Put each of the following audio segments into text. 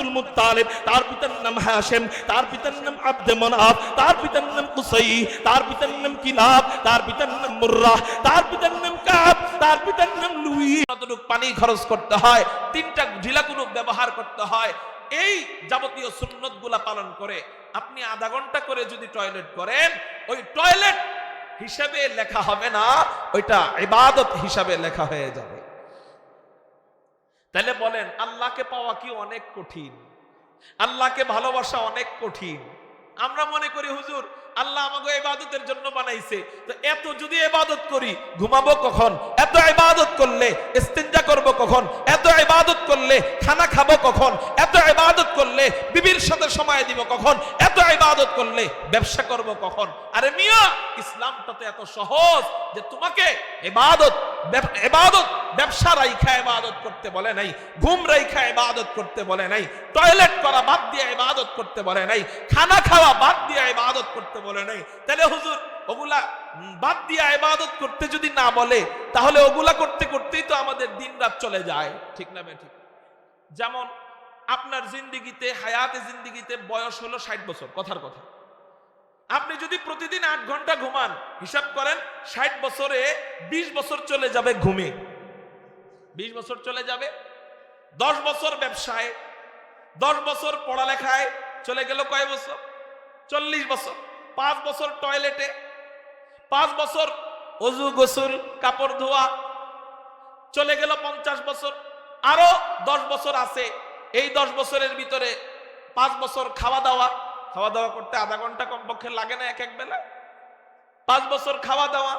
Abdul Muttalib, তার পিতার নাম হাশিম, তার পিতার নাম আব্দে মানাফ, তার পিতার নাম কুসাই, তার পিতার নাম কিলাব, তার পিতার নাম মুররা, তার পিতার নাম কাব, তার পিতার নাম লুই। কতটুকু পানি খরচ করতে হয়, 3টা ঢিলাকুলুক ব্যবহার করতে হয়, এই যাবতীয় সুন্নতগুলা পালন করে আপনি আধা ঘন্টা করে যদি টয়লেট করেন, ওই টয়লেট হিসাবে লেখা হবে না, ওইটা ইবাদত হিসাবে লেখা হয়ে যাবে। তাহলে বলেন, আল্লাহকে পাওয়া কি অনেক কঠিন? আল্লাহকে ভালোবাসা অনেক কঠিন। আমরা মনে করি হুজুর আল্লাহ আমাকে ইবাদতের জন্য বানাইছে, তো এত যদি ইবাদত করি ঘুমাবো কখন? এত ইবাদত করলে ইস্তিনজা করব কখন? এত ইবাদত করলে খানা খাবো কখন? এত ইবাদত করলে বিবির সাথে সময় দিব কখন? এত ইবাদত করলে ব্যবসা করব কখন? আরে মিয়া, ইসলামটা তো এত সহজ যে তোমাকে ইবাদত ব্যবসা রাইখা ইবাদত করতে বলে নাই, ঘুম রাইখা ইবাদত করতে বলে নাই, টয়লেট করা বাদ দিয়ে ইবাদত করতে বলে নাই, খানা খাওয়া বাদ দিয়ে ইবাদত করতে বলে নাই। তাহলে হুজুর ওগুলা বাদ দিয়ে ইবাদত করতে যদি না বলে, তাহলে ওগুলা করতে করতেই তো আমাদের দিন রাত চলে যায়, ঠিক না ঠিক? যেমন আপনার জিন্দেগিতে, হায়াতে জিন্দেগিতে বয়স হলো 60 বছর, কথার কথা। আপনি যদি প্রতিদিন 8 ঘন্টা ঘুমান, হিসাব করেন 60 বছরে 20 বছর চলে যাবে ঘুমে, 20 বছর চলে যাবে। 10 বছর ব্যবসায়, 10 বছর পড়ালেখায় চলে গেল কয় বছর? 40 বছর। 5 বছর টয়লেটে, 5 বছর ওযু গোসল কাপড় ধোয়া, চলে গেল 50 বছর। আরো 10 বছর আছে, এই 10 বছরের ভিতরে 5 বছর খাওয়া দাওয়া করতে আধা ঘন্টা কমপক্ষে লাগে না এক বেলা? 5 বছর খাওয়া দাওয়া,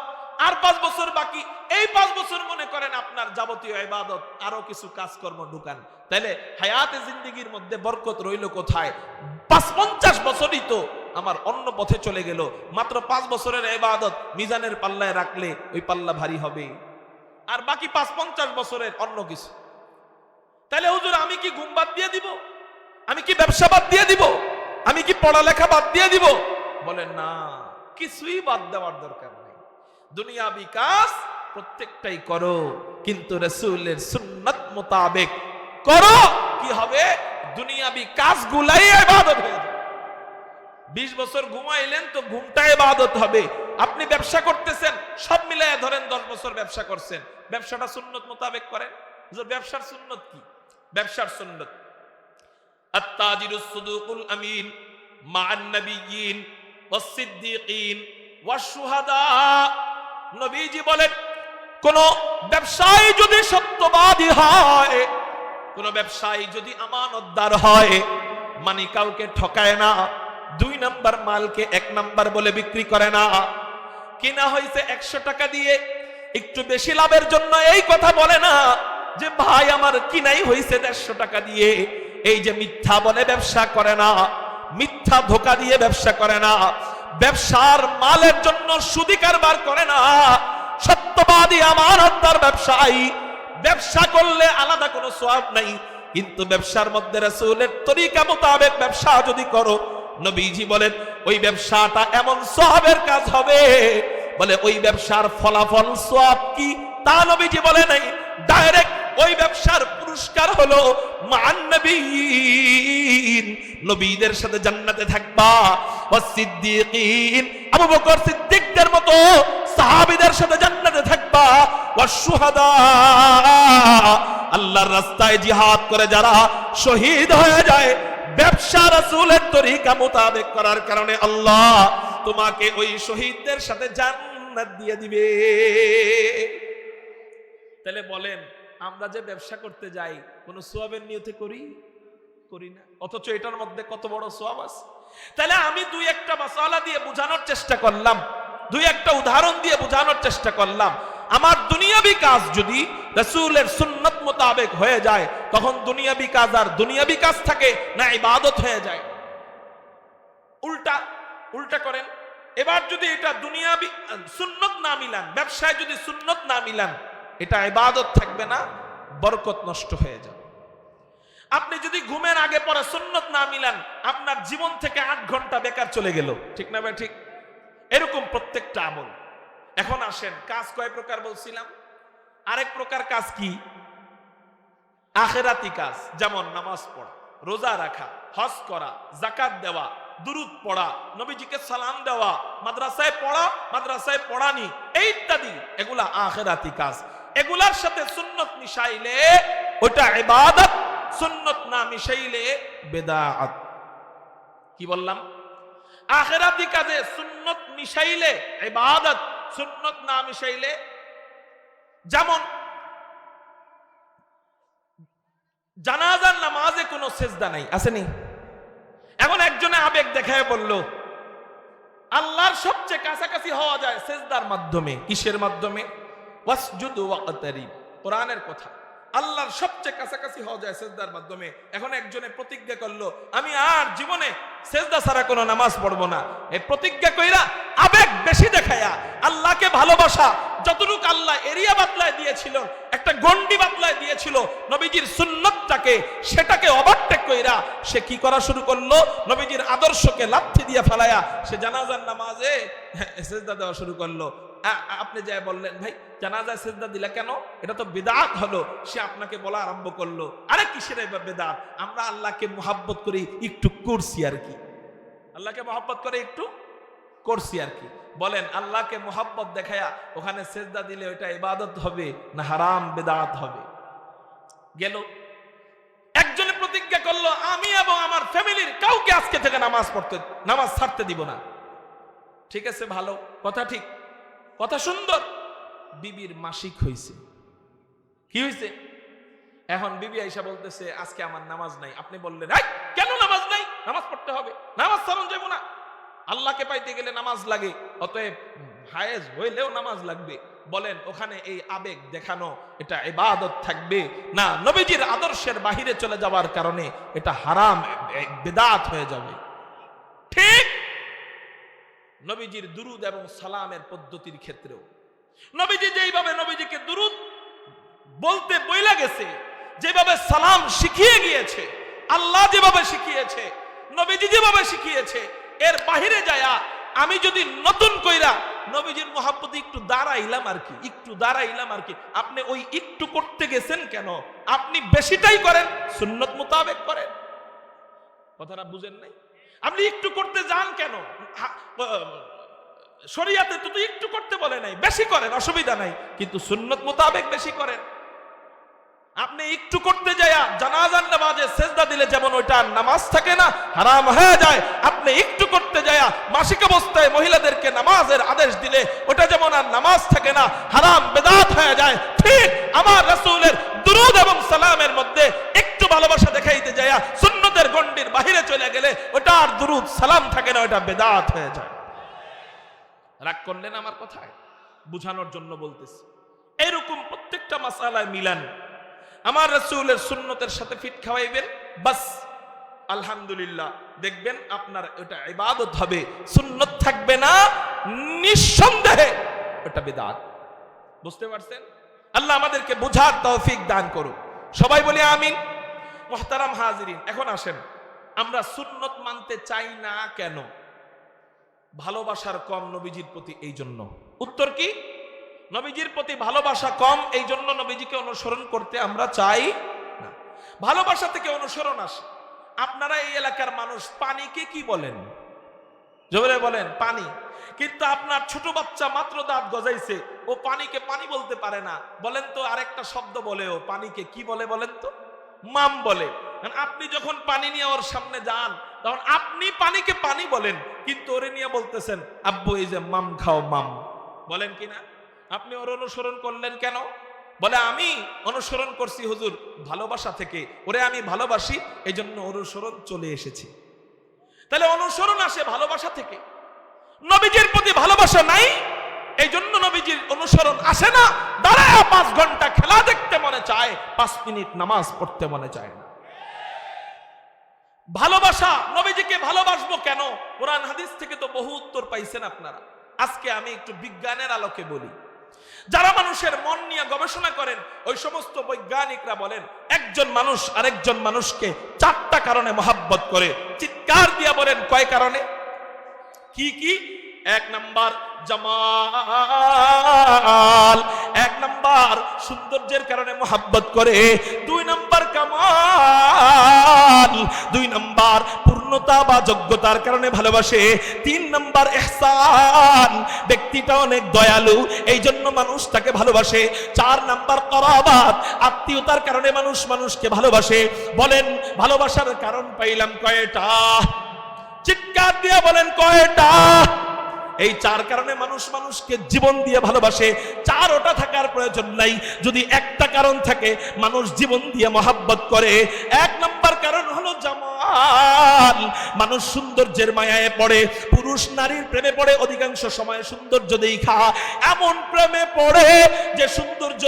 আর 5 বছর বাকি। এই 5 বছর মনে করেন আপনার যাবতীয় ইবাদত, আরো কিছু কাজকর্ম ঢুকান। তাহলে হায়াতে জিন্দেগির মধ্যে বরকত রইল কোথায়? 50 বছরই তো আমার অন্য পথে চলে গেল। মাত্র 5 বছরের ইবাদত মিজানের পাল্লায় রাখলে ওই পাল্লা ভারী হবে, আর বাকি 50 বছরের অন্য কিছু। তাহলে হুজুর আমি কি ঘুম বাদ দিয়ে দিব? আমি কি ব্যবসা বাদ দিয়ে দিব? আমি কি পড়ালেখা বাদ দিয়ে দিব? বলেন না, কিছুই বাদ দেওয়ার দরকার নেই। দুনিয়াবি কাজ প্রত্যেকটাই করো, কিন্তু রাসূলের সুন্নাত মোতাবেক করো। কি হবে? দুনিয়াবি কাজগুলাই ইবাদত হয়ে যাবে। 20 বছর ঘুমাইলেন তো ঘুমটা ইবাদত হবে। আপনি ব্যবসা করতেছেন, সব মিলায়া ধরেন 10 বছর ব্যবসা করছেন, ব্যবসাটা সুন্নত মোতাবেক করেন। ব্যবসার সুন্নত কি? ব্যবসার সুন্নত আত-তাজিরুস সুদুকুল আমিন মা'আন নাবিয়্যিন ওয়াস সিদ্দীকিন ওয়াশ শুহাদা। নবীজি বলেন, কোন ব্যবসায়ী যদি সত্যবাদী হয়, কোন ব্যবসায়ী যদি আমানতদার হয়, মানে কাউকে ঠকায় না, 2 নাম্বার মালকে 1 নাম্বার বলে বিক্রি করে না, কিনা হয়েছে 100 টাকা দিয়ে, একটু বেশি লাভের জন্য এই কথা বলে না যে ভাই আমার কিনাই হয়েছে 150 টাকা দিয়ে। এই যে মিথ্যা বলে ব্যবসা করে না, মিথ্যা ধোকা দিয়ে ব্যবসা করে না, ব্যবসার মালের জন্য সুদি কারবার করে না। সত্যবাদী আমানতদার ব্যবসায়ী, ব্যবসা করলে আলাদা কোনো সওয়াব নাই, কিন্তু ব্যবসার মধ্যে রাসূলের তরিকা মোতাবেক ব্যবসা যদি করো, নবীজি বলেন ওই ব্যবসাটা এমন সওয়াবের কাজ হবে, বলে ওই ব্যবসার ফলাফল সওয়াব কি তা নবীজি বলে নাই, ডাইরেক্ট ওই ব্যবসার পুরস্কার হলো মান নবীন, নবীদের সাথে জান্নাতে থাকবা, ওয়াস সিদ্দীকিন, আবু বকর সিদ্দিকদের মতো সাহাবীদের সাথে জান্নাতে থাকবা, ওয়াস শুহাদা, আল্লাহর রাস্তায় জিহাদ করে যারা শহীদ হয়ে যায়, ব্যবসা রাসূলের তরিকা মোতাবেক করার কারণে আল্লাহ তোমাকে ওই শহীদদের সাথে জান্নাত দিয়ে দিবে। তাহলে বলেন, আমরা যে ব্যবসা করতে যাই কোন সওয়াবের নিয়তে করি না, অথচ এটার মধ্যে কত বড় সওয়াব আছে। তাহলে আমি 2-1টা মাসালা দিয়ে বোঝানোর চেষ্টা করলাম, 2-1টা উদাহরণ দিয়ে বোঝানোর চেষ্টা করলাম। আমার দুনিয়াবি কাজ যদি রাসূলের সুন্নাত মোতাবেক হয়ে যায়, তখন দুনিয়াবি কাজ আর দুনিয়াবি কাজ থাকে না, ইবাদত হয়ে যায়। উল্টা করেন, এবার যদি এটা দুনিয়াবি সুন্নত না মিলান, ব্যবসায় যদি সুন্নত না মিলান, এটা ইবাদত থাকবে না, বরকত নষ্ট হয়ে যাবে। আপনি যদি ঘুমের আগে পরে সুন্নত না মিলান, আপনার জীবন থেকে 8 ঘন্টা বেকার চলে গেল, ঠিক না ভাই? ঠিক এরকম প্রত্যেকটা আমল। এখন আসেন, কাজ কয় প্রকার বলছিলাম? আরেক প্রকার কাজ কি? আখিরাতি কাজ, যেমন নামাজ পড়া। রোজা রাখা, হজ করা, যাকাত দেওয়া, দুরূদ পড়া, নবীজিকে সালাম দেওয়া, মাদ্রাসায় পড়া, মাদ্রাসায় পড়ানি, এই ইত্যাদি, এগুলা আখিরাতি কাজ। এগুলার সাথে সুন্নত মিশাইলে ওটা ইবাদত, সুন্নত না মিশাইলে বিদআত। কি বললাম? আখিরাতি কাজে সুন্নত মিশাইলে ইবাদত, সুন্নত না মিশাইলে। যেমন জানাজার নামাজে কোনো সেজদা নাই, আসেনি? এখন একজনে আবেগ দেখায় বলল আল্লাহর সবচেয়ে কাছাকাছি হওয়া যায় সেজদার মাধ্যমে। কিসের মাধ্যমে? ওয়াসজুদু ওয়াকতারিব, কোরআনের কথা। আল্লাহর সবচেয়ে কাছাকাছি হওয়া যায় সেজদার মাধ্যমে। এখন একজনে প্রতিজ্ঞা করলো আমি আর জীবনে সেজদা ছাড়া কোনো নামাজ পড়বো না। এই প্রতিজ্ঞা কইরা আবেগ বেশি দেখায়া আল্লাহকে ভালোবাসা যতটুকু আল্লাহ এরিয়া বাতলায় দিয়েছিল, একটা গন্ডি বাতলায় দিয়েছিল নবীজির সুন্নতটাকে, সেটাকে ওভারটেক কইরা সে কি করা শুরু করলো? নবীজির আদর্শকে লাথি দিয়ে ফেলায়া সে জানাজার নামাজে সেজদা দেওয়া শুরু করলো। আপনি যাই বললেন ভাই জানাজায় সেজদা দিলা কেন? এটা তো বিদআত হলো। সে আপনাকে বলা আরম্ভ করলো আরে কিসের বিদআত? আমরা আল্লাহকে মুহাব্বত করি, একটু করছি আর কি। আল্লাহকে মুহাব্বত করে একটু করছি আর কি। বলেন আল্লাহকে মুহাব্বত দেখায়া ওখানে সেজদা দিলে ওটা ইবাদত হবে না হারাম বিদআত হবে? গেল। একজনে প্রতিজ্ঞা করলো আমি এবং আমার ফ্যামিলির কাউকে আজকে থেকে নামাজ ছাড়তে দিব না। ঠিক আছে, ভালো কথা, ঠিক কথা, সুন্দর। বিবির মাসিক হইছে। কি হইছে? এখন বিবি আইসা বলতেছে আজকে আমার নামাজ নাই। আপনি বললেন এই কেন নামাজ নাই? নামাজ পড়তে হবে, নামাজ ছাড়ুন যাবো না। আল্লাহকে পাইতে গেলে নামাজ লাগে, অতএব হায়েজ হইলেও নামাজ লাগবে। বলেন ওখানে এই আবেগ দেখানো এটা ইবাদত থাকবে না নবীজির আদর্শের বাহিরে চলে যাওয়ার কারণে এটা হারাম বিদআত হয়ে যাবে? ঠিক নবীজির দুরুদ এবং সালামের পদ্ধতির ক্ষেত্রেও নবীজি যেইভাবে নবীজিকে দুরুদ বলতে বইলা গেছে, যেভাবে সালাম শিখিয়ে গিয়েছে, আল্লাহ যেভাবে শিখিয়েছে, নবীজি যেভাবে শিখিয়েছে, এর বাহিরে যায়া আমি যদি নতুন কইরা নবীজির মুহাব্বতে একটু দাঁড়াইলাম আর কি, একটু দাঁড়াইলাম আর কি, আপনি ওই একটু করতে গেছেন কেন? আপনি বেশিটাই করেন, সুন্নত মোতাবেক করেন। কথাটা বুঝেন নাই? আপনি একটু করতে যান কেন? শরীয়তে তো একটু করতে বলে নাই, বেশি করেন, অসুবিধা নাই, কিন্তু সুন্নত মোতাবেক বেশি করেন। আপনি একটু করতে যায়া জানাজার নামাজে সেজদা দিলে যেমন ওইটা নামাজ থাকে না, হারাম হয়ে যায়, আপনি একটু করতে যায়া মাসিক অবস্থায় মহিলাদেরকে নামাজের আদেশ দিলে ওটা যেমন আর নামাজ থাকে না, হারাম বিদআত হয়ে যায়। ঠিক আমার রাসূলের দুরূদ এবং সালামের মধ্যে একটু ভালোবাসা দেখাইতে যায়া সুন্নতের গণ্ডির বাহিরে চলে গেলে ওটা আর দুরূদ সালাম থাকে না, ওটা বিদআত হয়ে যায়। রাগ করলেন আমার কথায়? বুঝানোর জন্য বলতেছি। এরকম প্রত্যেকটা মাসালায় মিলান আমার রাসূলের সুন্নতের সাথে ফিট খাওয়াইবেন, বাস আলহামদুলিল্লাহ, দেখবেন আপনার ওটা ইবাদত হবে, সুন্নত থাকবে না, নিঃসন্দেহে ওটা বিদআত। বুঝতে পারছেন? আল্লাহ আমাদেরকে বুঝার তৌফিক দান করুন। সবাই বলি আমিন। মুহতারাম হাজিরিন, এখন আসেন আমরা সুন্নত মানতে চাই না কেন? ভালোবাসার কম নবীজির প্রতি, এই জন্য। উত্তর কি? নবীজির প্রতি ভালোবাসা কম, এই জন্য নবীজিকে অনুসরণ করতে আমরা চাই না। ভালোবাসা থেকে অনুসরণ আসে। আপনারা এই এলাকার মানুষ পানিকে কি বলেন? জোরে বলেন পানি। কিন্তু আপনার ছোট বাচ্চা মাত্র দাঁত গজাইছে, ও পানিকে পানি বলতে পারে না। বলেন তো আরেকটা শব্দ বলে, ও পানিকে কি বলে বলেন তো? মাম বলে। আপনি যখন পানি নিয়ে ওর সামনে যান তখন আপনি পানিকে পানি বলেন, কিন্তু ওরে নিয়ে বলতেছেন আব্বু এই যে মাম খাও, মাম বলেন কিনা? আপনি ওর অনুসরণ করলেন কেন? বলে আমি অনুসরণ করছি হুজুর ভালোবাসা থেকে, ওরে আমি ভালোবাসি, এই জন্য অনুসরণ চলে এসেছি। তাহলে অনুসরণ আসে ভালোবাসা থেকে। নবীজির প্রতি ভালোবাসা নাই, এই জন্য নবীজির অনুসরণ আসে না। দাঁড়ায় 5 ঘন্টা খেলা দেখতে মনে চায়, 5 মিনিট নামাজ পড়তে মনে চায় না। ভালোবাসা, নবীজিকে ভালোবাসবো কেন? কোরআন হাদিস থেকে তো বহু উত্তর পাইছেন আপনারা। আজকে আমি একটু বিজ্ঞানের আলোকে বলি। যারা মানুষের মন নিয়ে গবেষণা করেন, ওই সমস্ত বৈজ্ঞানিকরা বলেন একজন মানুষ আরেকজন মানুষকে 4টা কারণে মহব্বত করে। চিৎকার দিয়ে বলেন কয় কারণে? কি কি? 1 নাম্বার জামাল, 1 নাম্বার সৌন্দর্যের কারণে মহব্বত করে। 2 নাম্বার কামাল, 2 নাম্বার পূর্ণতা বা যোগ্যতার কারণে ভালোবাসে। 3 নাম্বার ইহসান, ব্যক্তিটা অনেক দয়ালু এই জন্য মানুষ তাকে ভালোবাসে। 4 নাম্বার করাবাত, আত্মীয়তার কারণে মানুষ মানুষকে ভালোবাসে। বলেন ভালোবাসার কারণ পাইলাম কয়টা? চিৎকার দিয়ে বলেন কয়টা? এই 4 কারণে মানুষ মানুষকে জীবন দিয়ে ভালোবাসে। 4টা থাকার প্রয়োজন নাই, যদি একটা কারণ থাকে মানুষ জীবন দিয়ে মহাব্বত করে। 1 নাম্বার কারণ হলো জামাল, মানুষ সৌন্দর্যের মায়ায় পড়ে। পুরুষ নারীর প্রেমে পড়ে অধিকাংশ সময় সৌন্দর্য দেখা, এমন প্রেমে পড়ে যে সৌন্দর্য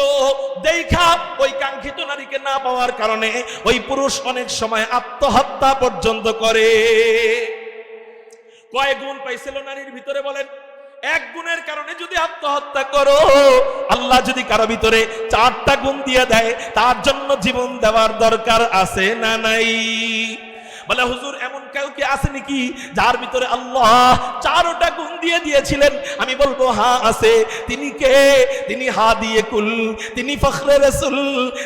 দেখা ওই কাঙ্ক্ষিত নারীকে না পাওয়ার কারণে ওই পুরুষ অনেক সময় আত্মহত্যা পর্যন্ত করে। কয় গুণ পাইছিল নারীর ভিতরে বলেন? 1 গুণের কারণে যদি আত্মহত্যা করো, আল্লাহ যদি কারো ভিতরে 4টা গুণ দিয়ে দেয়, তার জন্য জীবন দেওয়ার দরকার আছে না নাই? বলে হুজুর এমন কেউ কি আছে নাকি যার ভিতরে আল্লাহ 4টা গুণ দিয়ে দিয়েছিলেন? আমি বলবো হ্যাঁ আছে। তিনি কে? তিনি হাদিয়ে কুল, তিনি ফখরে রাসূল,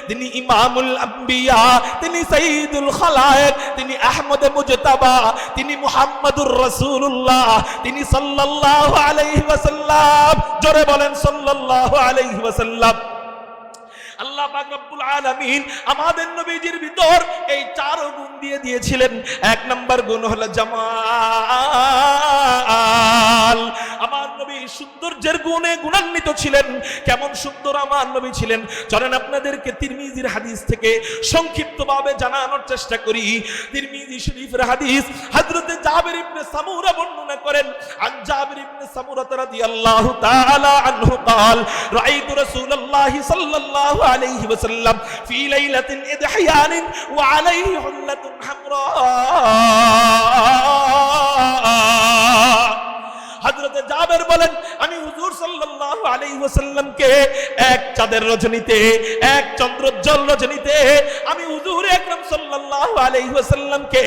তিনি ইমামুল আম্বিয়া, তিনি সাইয়্যিদুল খালায়েক, তিনি আহমদে মুজতাবা, তিনি মুহাম্মাদুর রাসূলুল্লাহ, তিনি সাল্লাল্লাহু আলাইহি ওয়াসাল্লাম। জোরে বলেন সাল্লাল্লাহু আলাইহি ওয়াসাল্লাম। আল্লাহ পাক রব্বুল আলামিন আমাদের নবীজির ভিতর এই 4 গুণ দিয়ে দিয়েছিলেন। 1 নাম্বার গুণ হলো জামাল। আমার নবী সৌন্দর্যের গুণে গুণান্বিত ছিলেন। কেমন সুন্দর আমার নবী ছিলেন চলেন আপনাদেরকে তিরমিজির হাদিস থেকে সংক্ষিপ্তভাবে জানানোর চেষ্টা করি। তিরমিজি শরীফের হাদিস, হযরত জাবির ইবনে সামুরা বর্ণনা করেন। আন জাবির ইবনে সামুরা রাদিয়াল্লাহু তাআলা আনহু قال রাআইতু রাসূলুল্লাহি সাল্লাল্লাহু আলাইহি ওয়াসাল্লাম ফি লাইলাতিন ইদহিয়ান ওয়া আলাইহি হুল্লাতুন হামরা। হযরত জাবের বলেন আমি হুজুর সাল্লাল্লাহু আলাইহি ওয়াসাল্লামকে এক চাঁদের রজনীতে, এক চন্দ্রোজ্জ্বল রজনীতে আমি হুজুর আকরাম সাল্লাল্লাহু আলাইহি ওয়াসাল্লামকে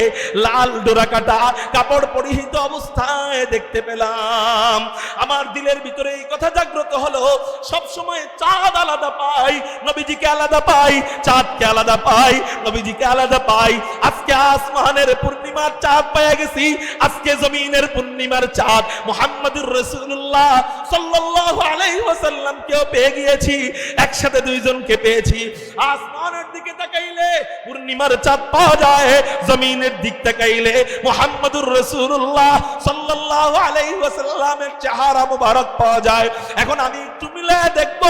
লাল ডোরা কাটা কাপড় পরিহিত অবস্থায় দেখতে পেলাম। আমার দিলের ভিতরে এই কথা জাগ্রত হলো, সব সময় চাঁদ আলাদা পাই, নবীজিকে আলাদা পাই, চাঁদকে আলাদা পাই, নবীজিকে আলাদা পাই। আজকে আসমানের পূর্ণিমার চাঁদ পেয়ে গেছি, আজকে জমিনের পূর্ণিমার চাঁদ মুহাম্মদুর রাসূলুল্লাহ সাল্লাল্লাহু আলাইহি ওয়াসাল্লামকেও পেয়ে গিয়েছি, একসাথে দুইজনকে পেয়েছি। আসমানের দিকে তাকাইলে পূর্ণিমার চাঁদ পাওয়া যায়, জমিনের দিক তাকাইলে মুহাম্মদুর রাসূলুল্লাহ সাল্লাল্লাহু আলাইহি ওয়াসাল্লামের চেহারা মুবারক পাওয়া যায়। এখন আমি একটু মিলায় দেখব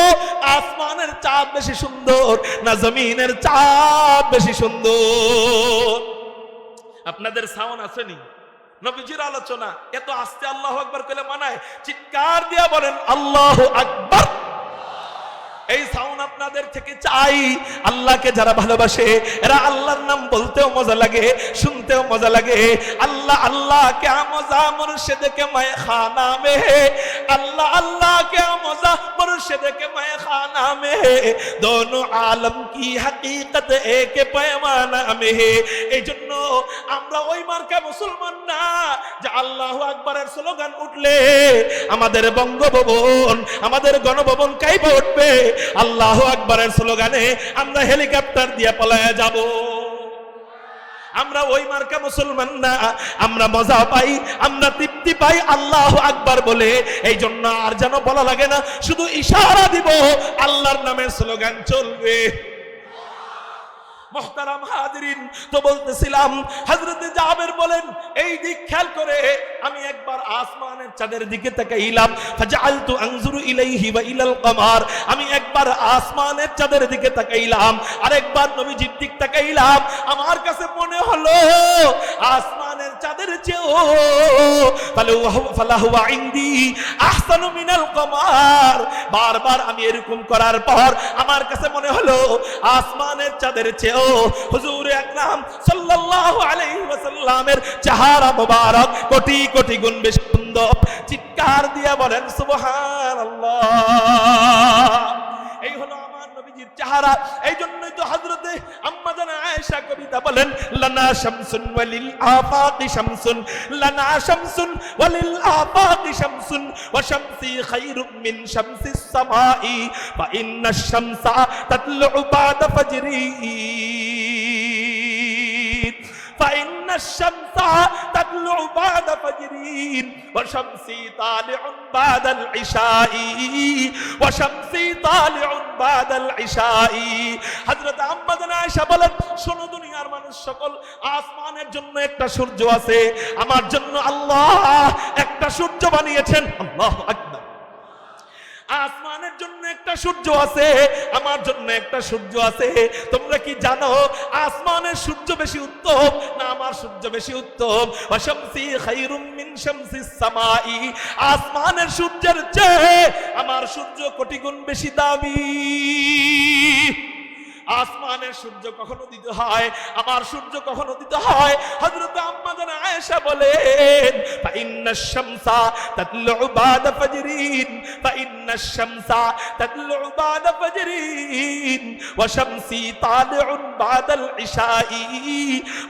আসমানের চাঁদ বেশি সুন্দর না জমিনের চাঁদ বেশি সুন্দর? আপনাদের সাউন্ড আসেনি? নবীজির আলোচনা এত আস্তে আল্লাহু আকবার কইলে মানায়? চিৎকার দিয়া বলেন আল্লাহু আকবার। এই সাউন্ড আপনাদের থেকে চাই। আল্লাহকে যারা ভালোবাসে এরা আল্লাহর নাম বলতেও মজা লাগে, শুনতেও মজা লাগে। আল্লাহ আল্লাহ কে মজা মুর্শিদ কে मैं खाना में है, अल्लाह अल्लाह के मजा मुर्शिद के मैं खाना में है, दोनों आलम की हकीकत एक पैमाना में है। এই জন্য আমরা ওই মার্কা মুসলমান না যে আল্লাহু আকবারের স্লোগান উঠলে আমাদের বঙ্গভবন, আমাদের গণভবন কাইপে উঠবে। আল্লাহু আকবারের স্লোগানে আমরা হেলিকপ্টার দিয়ে পালায়া যাব। আমরা ওই মার্কা মুসলমান না, আমরা মজা পাই, আমরা তৃপ্তি পাই আল্লাহু আকবার বলে। এই জন্য আর যেন বলা লাগে না, শুধু ইশারা দিব আল্লাহর নামের স্লোগান চলবে। মুহতারাম হাজিরিন, তো বলতেছিলাম হযরত জাবের বলেন এই দিক খেয়াল করে আমি একবার আসমানের চাঁদের দিকে তাকাইলাম। ফাজআলতু আনজুরু ইলাইহি ওয়া ইলাল কমার, আমি একবার আসমানের চাঁদের দিকে তাকাইলাম, আরেকবার নবীজির দিক তাকাইলাম। আমার কাছে মনে হলো আসমানের চাঁদের চেয়েও ফালাহুয়া ইনদি আহসানু মিনাল কমার। বারবার আমি এরকম করার পর আমার কাছে মনে হলো আসমানের চাঁদের চেয়ে হুজুর আকরাম সাল্লাল্লাহু আলাইহি ওয়াসাল্লামের চেহারা মোবারক কোটি কোটি গুণ বেশি সুন্দর। চিৎকার দিয়ে বলেন সুবহানাল্লাহ। এই হলো আমার নবীজির চেহারা। এই জন্যই তো হযরতে আম্মা জান আয়েশা কবিতা বলেন লানা শামসুন ওয়ালিল আফাকি শামসুন, লানা শামসুন ওয়ালিল আফাকি শামসুন ওয়া শামসি খায়রুম মিন শামসিস সামাই ফা ইন্নাশ শামসা তাতলু বা'দা ফাজরি فإن الشمس تطلع بعد فجرين وشمسي طالع بعد العشاء وشمسي طالع بعد العشاء হযরত আম্মা জান আয়েশা বলেন, শোনো দুনিয়ার মানুষ সকল, আসমানের জন্য একটা সূর্য আছে, আমার জন্য আল্লাহ একটা সূর্য বানিয়েছেন। আল্লাহু আকবার। আসমানের জন্য একটা সূর্য আছে, আমার জন্য একটা সূর্য আছে। তোমরা কি জানো আসমানের সূর্য বেশি উত্তম না আমার সূর্য বেশি উত্তম? ওয়াশামসি খায়রুম মিন শামসিস সামাই, আসমানের সূর্যের চেয়ে আমার সূর্য কোটি গুণ বেশি দামি। আসমানের সূর্য কখনো দিতে হয়, আমার সূর্য কখনো দিতে হয়। হযরত আম্মা জান আয়েশা বলেন, ফাইন্নাশ শামসা তাতলু বাদা ফাজরিন, ফাইন্নাশ শামসা তাতলু বাদা ফাজরিন ওয়া শামসি তালিউন বাদাল ইশাই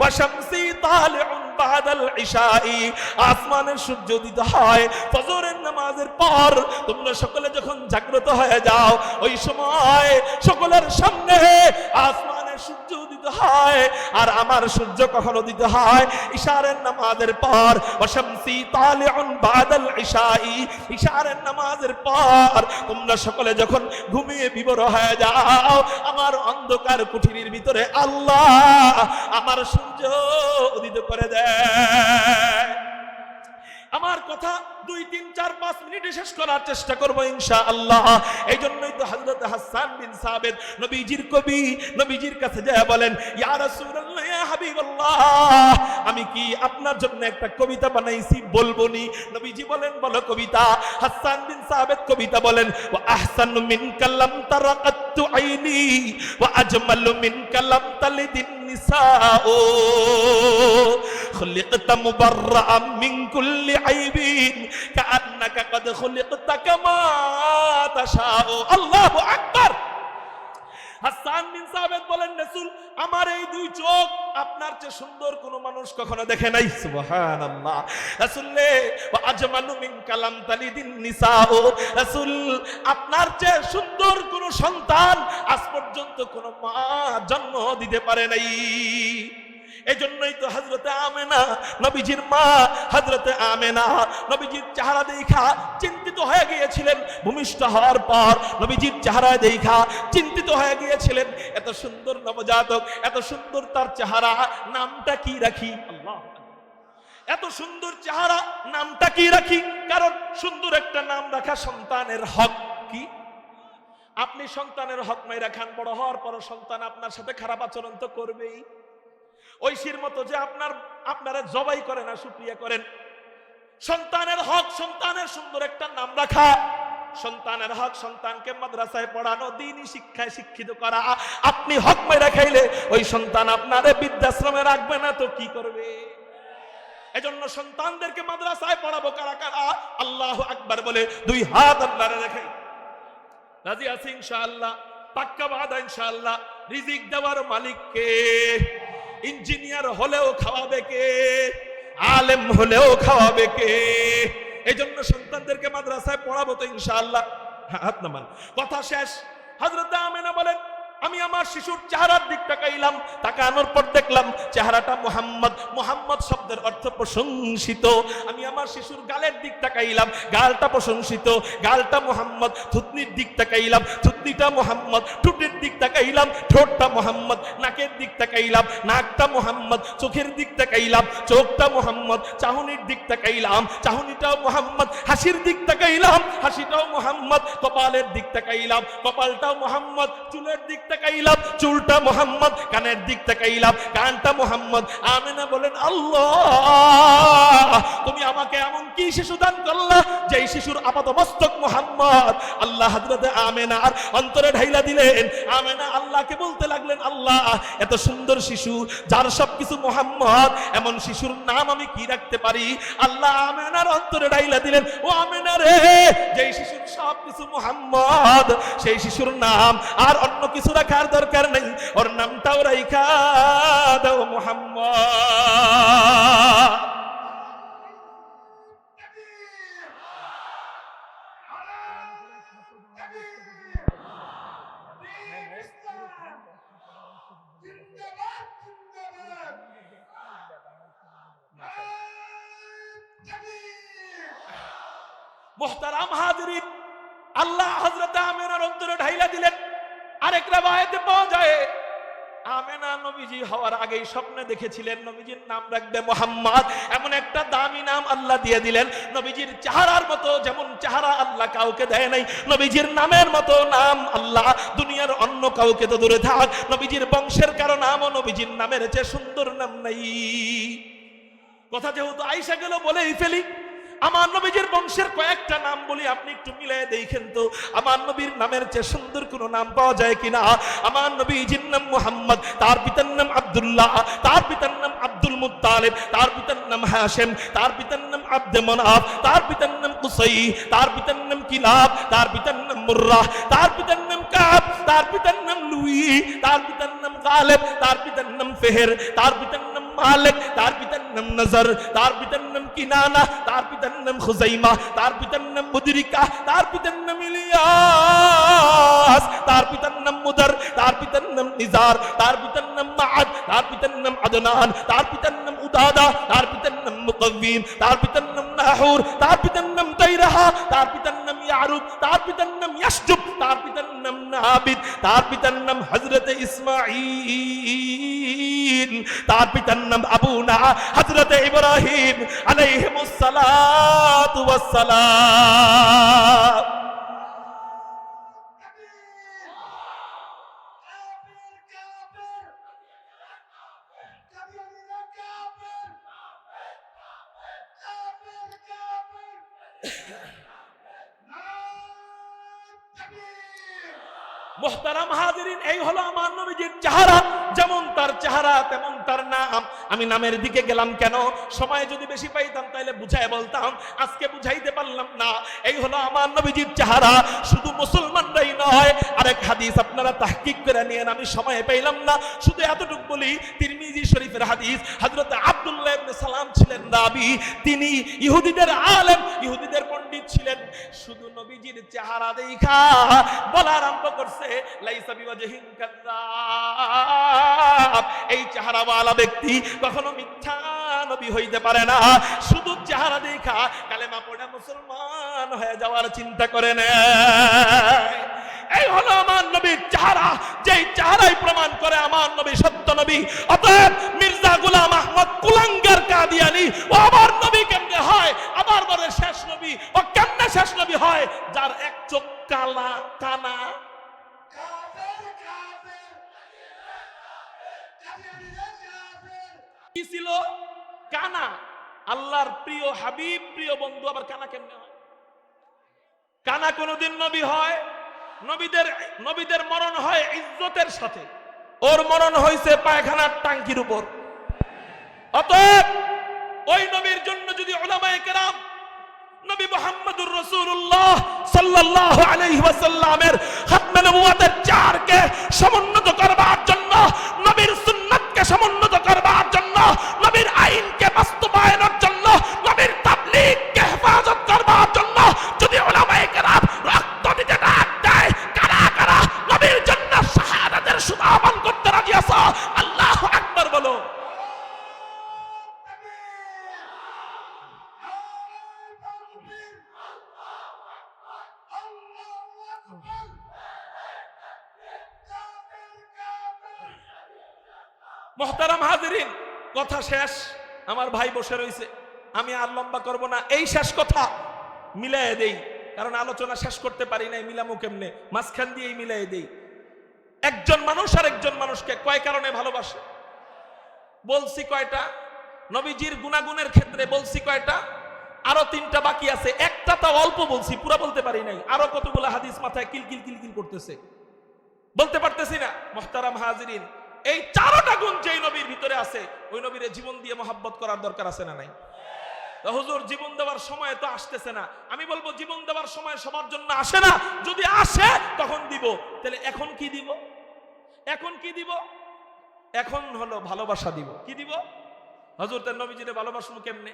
ওয়া শামসি তালিউন বাদাল ইশাই। আসমানের সূর্য দিতে হয় ফজরের নামাজের পর। তোমরা সকলে যখন জাগ্রত হয়ে যাও, ওই সময় সকলের সামনে আসমানের সূর্য দিতে হয়। আর আমার সূর্য কখনো দিতে হয় ইশারের নামাজের পর। ওয়াশামসি তালিউন বাদাল ইশাই, ইশারের নামাজের পর তোমরা সকলে যখন ঘুমিয়ে বিভোর হয়ে যাও, আমার অন্ধকার কুঠিরের ভিতরে আল্লাহ আমার সূর্য উদিত করে দেয়। আমার কথা 2, 3, 4, 5 মিনিটে শেষ করার চেষ্টা করব ইনশাআল্লাহ। এই জন্যই তো হযরত হাসান বিন সাবিত নবীজির কবি, নবীজির কাছে যায় বলেন, ইয়া রাসূলুল্লাহ, ইয়া হাবিবাল্লাহ, আমি কি আপনার জন্য একটা কবিতা বানাইছি, বলবনি? নবীজি বলেন, বলো কবিতা। হাসান বিন সাবিত কবিতা বলেন, ওয়া আহসানু মিনকা লাম তারাকাতু আইনি ওয়া আজমালু মিনকা লাম তালিদিন নিসাউ খুলিকতা মুবাররাআম মিন কুল্লি আইবিন কাআন্নাকা কদ খুলিকতা কামা তাশাউ। আল্লাহু আকবার। হাসান বিন সাবিত বলেন, রাসূল, আমার এই 2 চোখ আপনার চেয়ে সুন্দর কোন মানুষ কখনো দেখে নাই। সুবহানাল্লাহ। রাসূলে ওয়া আজমালু মিন কালাম তালিদিন নিসাউ, রাসূল, আপনার চেয়ে সুন্দর কোন সন্তান আজ পর্যন্ত কোন মা জন্ম দিতে পারে নাই। এজন্যই তো হযরতে আমেনা, নবীজির মা হযরতে আমেনা, নবীজির চেহারা দেখা চিন্তিত হয়ে গিয়েছিলেন। ভূমিষ্ঠ হওয়ার পর নবীজির চেহারা দেখা চিন্তিত হয়ে গিয়েছিলেন। এত সুন্দর নবজাতক, এত সুন্দর তার চেহারা, নামটা কি রাখি? আল্লাহ, এত সুন্দর চেহারা, নামটা কি রাখি? কারণ সুন্দর একটা নাম রাখা সন্তানের হক। কি আপনি সন্তানের হক নাই রাখান, বড় হওয়ার পর সন্তান আপনার সাথে খারাপ আচরণ তো করবেই। ঐশীর মতো যে আপনারা জবাই করে না, শুকরিয়া করেন। সন্তানের হক সন্তানের সুন্দর একটা নাম রাখা, সন্তানের হক সন্তানকে মাদ্রাসায় পড়ানো, দ্বীনি শিক্ষায় শিক্ষিত করা। আপনি হক মেরে খাইলে ওই সন্তান আপনারে বৃদ্ধাশ্রমে রাখবে না তো কি করবে? এজন্য সন্তানদেরকে মাদ্রাসায় পড়াবো কারা কারা? আল্লাহু আকবার বলে 2 হাত আল্লাহরে রেখে রাজি আছি ইনশাআল্লাহ, পাক্কা ওয়াদা ইনশাআল্লাহ। রিজিক দেওয়ার মালিক কে? ইঞ্জিনিয়ার হলেও খাওয়াবে কে? আলেম হলেও খাওয়াবে কে? এজন্য সন্তানদেরকে মাদ্রাসায় পড়াবো তো ইনশাআল্লাহ। হাত নামান, কথা শেষ। হযরত আমেনা বলেন, আমি আমার শিশুর চেহারার দিক তাকাইলাম, তাকানোর পর দেখলাম চেহারাটা মুহাম্মদ। মুহাম্মদ শব্দের অর্থ প্রশংসিত। আমি আমার শিশুর গালের দিক তাকাইলাম, গালটা প্রশংসিত, গালটা মুহাম্মদ। থুতনির দিক তাকাইলাম, থুতনিটা মুহাম্মদ। ঠোঁটের দিক তাকাইলাম, ঠোঁটটা মুহাম্মদ। নাকের দিক তাকাইলাম, নাকটা মুহাম্মদ। চোখের দিক তাকাইলাম, চোখটা মুহাম্মদ। চাহনির দিক তাকাইলাম, চাহনিটাও মুহাম্মদ। হাসির দিক তাকাইলাম, হাসিটাও মুহাম্মদ। কপালের দিক তাকাইলাম, কপালটাও মুহাম্মদ। চুলের দিক তাকাইলাম, চুলটা মুহাম্মদ। কানের দিক তাকাইলাম, কানটা মুহাম্মদ। আমেনা বলেন, আল্লাহ, তুমি আমাকে এমন কি শিশু দান করলা যে শিশুর আপাত মস্তক মুহাম্মদ। আল্লাহ হযরতে আমেনার অন্তরে ঢাইলা দিলেন। আমেনা আল্লাহকে বলতে লাগলেন, আল্লাহ, এত সুন্দর শিশু যার সবকিছু মুহাম্মদ, এমন শিশুর নাম আমি কি রাখতে পারি? আল্লাহ আমেনার অন্তরে ঢাইলা দিলেন, ও আমেনা রে, যেই শিশুর সবকিছু মুহাম্মদ, সেই শিশুর নাম আর অন্য কিছু রাখার দরকার নেই, ওর নামটাও রাইখা দাও মুহাম্মদ। মুহতারাম হাজিরিন, আল্লাহ হযরত আমেনার অন্তরে ঢাইলা দিলেন। আরেক রাওয়ায়াতে পাওয়া যায় আমেনা নবীজি হওয়ার আগেই স্বপ্নে দেখেছিলেন নবীজির নাম রাখবে মুহাম্মদ। এমন একটা দামি নাম আল্লাহ দিয়ে দিলেন। নবীজির চেহারার মতো যেমন চেহারা আল্লাহ কাউকে দেয় নাই, নবীজির নামের মতো নাম আল্লাহ দুনিয়ার অন্য কাউকে তো দূরে থাক, নবীজির বংশের কারো নামও নবীজির নামের চেয়ে সুন্দর নাম নাই। কথা যেহেতু আয়েশা গেল বলেই ফেলি, আমার নবীজির বংশের কয়েকটা নাম বলি, আপনি একটু মিলিয়ে দেখেন তো আমার নবীর নামের চেয়ে সুন্দর কোন নাম পাওয়া যায় কিনা। আমার নবীজির নাম মুহাম্মদ, তার পিতার নাম আব্দুল্লাহ, তার পিতার নাম আব্দুল মুত্তালিব, তার পিতার নাম হাশিম, তার পিতার নাম আব্দে মানাফ, তার পিতার নাম কুসাই, তার পিতার নাম কিলাব, তার পিতার নাম মুররাহ, তার পিতার নাম কাব, তার পিতার নাম লুই, তার পিতার নাম গালিব, তার পিতার নাম ফেহের, তার পিতার নাম মালিক, তার পিতার নাম নজর, তার পিতার নাম কিনানা, তার পিতার নাম খুজাইমা, তার পিতার নাম মুদরিকা, তার পিতার নাম ইলিয়াস, তার পিতার নাম মুদার, তার পিতার নাম নিজার, তার পিতার নাম মাআদ, তার পিতার নাম আদনান, তার পিতার নাম উদাদা, তার পিতার নাম মুকাওয়িম, তার পিতার নাম নাহুর, তার পিতার নাম তাইরাহা, তার পিতার নাম ইয়ারুব, তার পিতার নাম ইয়াসজুব, তার পিতার নাম নাবিদ, তার পিতার নাম হযরত ইসমাঈল, তার পিতার নাম আবুনা হযরত ইব্রাহিম আলাইহিমুস সালাতু ওয়াস সালাম। মুহতারাম হাজিরিন, এই হলো আমার নবীজির চেহারা। যেমন তার চেহারা তেমন তার নাম। আমি নামের দিকে গেলাম কেন? সময় যদি বেশি পাইতাম তাহলে বুঝায় বলতাম, আজকে বুঝাইতে পারলাম না। এই হলো আমার নবীজির চেহারা। শুধু মুসলমানরাই নয়, আরেক হাদিস আপনারা তাহকিক করে নিয়েন, আমি সময় পাইলাম না, শুধু এতটুকু বলি। তিরমিজি শরীফের হাদিস, হযরত আব্দুল্লাহ ইবনে সালাম ছিলেন রাবী, তিনি ইহুদিদের আলেম, ইহুদিদের পণ্ডিত ছিলেন। শুধু নবীজির চেহারা দেখা বলা আরম্ভ করছে, লাইসা বিওয়াজহিন কাযাব, এই চেহারাওয়ালা ব্যক্তি কখনো মিথ্যা নবী হইতে পারে না। শুধু চেহারা দেখা কালেমা পড়ে মুসলমান হয়ে যাওয়ার চিন্তা করে না। এই হলো আমার নবীর চেহারা, যেই চেহারাই প্রমাণ করে আমার নবী সত্য নবী। অতএব মির্জা গোলাম আহমদ কুলাঙ্গার কাদিয়ানী ও আমার নবী কেমনে হয়? আবার বলে শেষ নবী ও কেমনে শেষ নবী হয়? যার এক চোখ কালা কানা। কি ছিল? কানা। আল্লাহর প্রিয় হাবিব, প্রিয় বন্ধু আবার কানা কেমনে হয়? কানা কোনদিন নবী হয়? নবীদের মরণ হয় ইজ্জতের সাথে। ওর মরণ হয়েছে পায়খানার টাঙ্কির উপর। অতএব ওই নবীর জন্য যদি উলামায়ে কেরাম নবী মুহাম্মদুর রাসূলুল্লাহ সাল্লাল্লাহু আলাইহি ওয়াসাল্লামের খাতমে নবুয়তের চারকে সমুন্নত করবার জন্য, নবীর সুন্নাতকে সমুন্নত করবার জন্য, নবীর আইনকে বাস্তবায়নের জন্য, নবীর তাবলীগকে হেফাজত করবার জন্য যদি উলামায়ে কেরাম রক্ত দিতে ডাক দেয়, কারা কারা নবীর জন্য শাহাদাতের সুদামান করতে রাজি আছো? আল্লাহু আকবার বলো। মুহতারাম হাজিরিন, কথা শেষ। আমার ভাই বসে রয়েছে, আমি আর লম্বা করব না। এই শেষ কথা মিলাই দেই, কারণ আলোচনা শেষ করতে পারি নাই, মিলামু কেমনে, মাঝখান দিয়েই মিলাই দেই। একজন মানুষ আর একজন মানুষকে কয় কারণে ভালোবাসে বলছি কয়টা? নবীজির গুনাগুনের ক্ষেত্রে বলছি কয়টা? আরো 3টা বাকি আছে। একটা তো অল্প বলছি, পুরা বলতে পারি নাই। আরো কতগুলো হাদিস মাথায় কিলকিল কিলকিল করতেছে, বলতে পারতেছি না। মুহতারাম হাজিরিন, এই 4টা গুণ যেই নবীর ভিতরে আছে, ওই নবীর জীবন দিয়ে মহব্বত করার দরকার আছে না নাই? হুজুর জীবন দেওয়ার সময় তো আসতেছে না। আমি বলবো জীবন দেওয়ার সময় সবার জন্য আসে না। যদি আসে তখন দিব। তাহলে এখন কি দিব? এখন কি দিব? এখন হলো ভালোবাসা দিব। কি দিব? হুজুর তার নবীজিরে ভালোবাসবো কেমনে?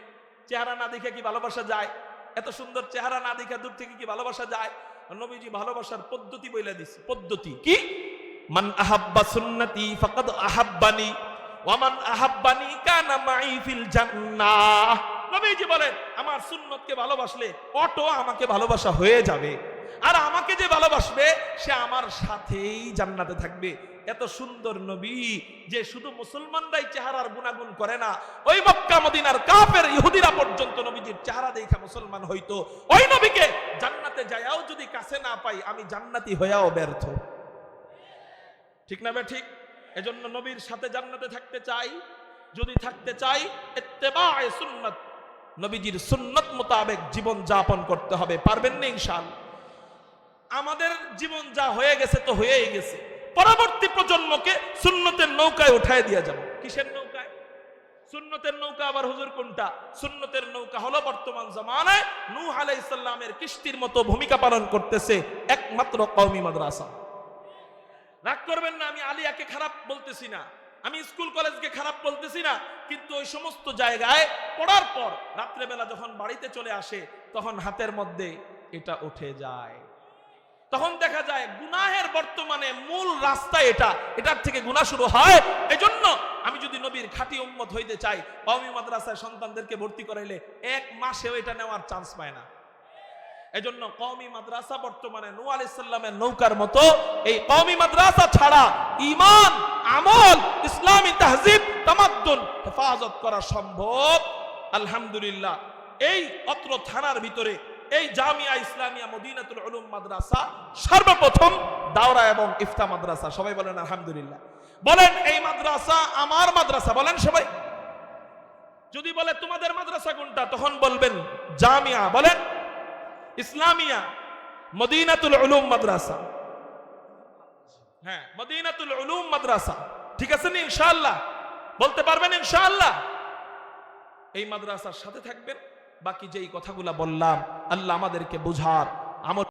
চেহারা না দেখে কি ভালোবাসা যায়? এত সুন্দর চেহারা না দেখে দূর থেকে কি ভালোবাসা যায়? নবীজি ভালোবাসার পদ্ধতি বলে দিছে। পদ্ধতি কি? মান আহাব্বা সুন্নতি ফাকাদ আহাব্বানি ওয়া মান আহাব্বানি কানা মাই ফিল জান্নাহ। নবীজি বলেন আমার সুন্নতকে ভালোবাসলে অটো আমাকে ভালোবাসা হয়ে যাবে, আর আমাকে যে ভালোবাসবে সে আমার সাথেই জান্নাতে থাকবে। এত সুন্দর নবী যে শুধু মুসলমানরাই চেহারার গুণাগুণ করে না, ওই মক্কা মদিনার কাফের ইহুদিরা পর্যন্ত নবীজির চেহারা দেখে মুসলমান হইতো। ওই নবীকে জান্নাতে যায়াও যদি কাছে না পাই আমি জান্নাতি হইয়াও ব্যর্থ। ঠিক না ভাই? ঠিক। এজন্য নবীর সাথে জান্নাতে থাকতে চাই, যদি থাকতে চাই ইত্তেবায়ে সুন্নাত, নবীজির সুন্নাত মোতাবেক জীবন যাপন করতে হবে। পারবেন না ইনশাআল্লাহ? আমাদের জীবন যা হয়ে গেছে তো হয়েই গেছে, পরবর্তী প্রজন্মকে সুন্নতের নৌকায় উঠায় দিয়ে যাব। কিসের নৌকায়? সুন্নতের নৌকা। আবার হুজুর কোনটা? সুন্নতের নৌকা হলো বর্তমান জামানায় নূহ আলাইহিস সালামের কিস্তির মতো ভূমিকা পালন করতেছে একমাত্র কওমি মাদ্রাসা। রাগ করবেন না, আমি আলিয়াকে খারাপ বলতেছি না, আমি স্কুল কলেজকে খারাপ বলতেছি না, কিন্তু ওই সমস্ত জায়গায় পড়ার পর রাত্রেবেলা যখন বাড়িতে চলে আসে তখন হাতের মধ্যে এটা উঠে যায়, তখন দেখা যায় গুনাহের বর্তমানে মূল রাস্তা এটা, এটার থেকে গুনাহ শুরু হয়। এজন্য আমি যদি নবীর খাঁটি উম্মত হইতে চাই, কওমি মাদ্রাসায় সন্তানদেরকে ভর্তি করাইলে এক মাসেও এটা নেওয়ার চান্স পায় না। এজন্য কওমি মাদ্রাসা বর্তমানে নূহ আলাইহিস সালামের নৌকার মতো, এই কওমি মাদ্রাসা ছাড়া ঈমান, আমল, ইসলামী তাহজিব, তামাদ্দুন হেফাজত করা সম্ভব। আলহামদুলিল্লাহ এই অত্র থানার ভিতরে এই জামিয়া ইসলামিয়া মদিনাতুল উলুম মাদ্রাসা সর্বপ্রথম দাওরা এবং ইফতা মাদ্রাসা। সবাই বলেন আলহামদুলিল্লাহ। বলেন এই মাদ্রাসা আমার মাদ্রাসা, বলেন সবাই। যদি বলে তোমাদের মাদ্রাসা কোনটা, তখন বলবেন জামিয়া, বলেন ইসলামিয়া মদিনাতুল উলুম মাদ্রাসা। হ্যাঁ, মদিনাতুল উলুম মাদ্রাসা। ঠিক আছে না ইনশাআল্লাহ? বলতে পারবেন ইনশাআল্লাহ? এই মাদ্রাসার সাথে থাকবেন। বাকি যেই কথাগুলা বললাম আল্লাহ আমাদেরকে বুঝার, আমল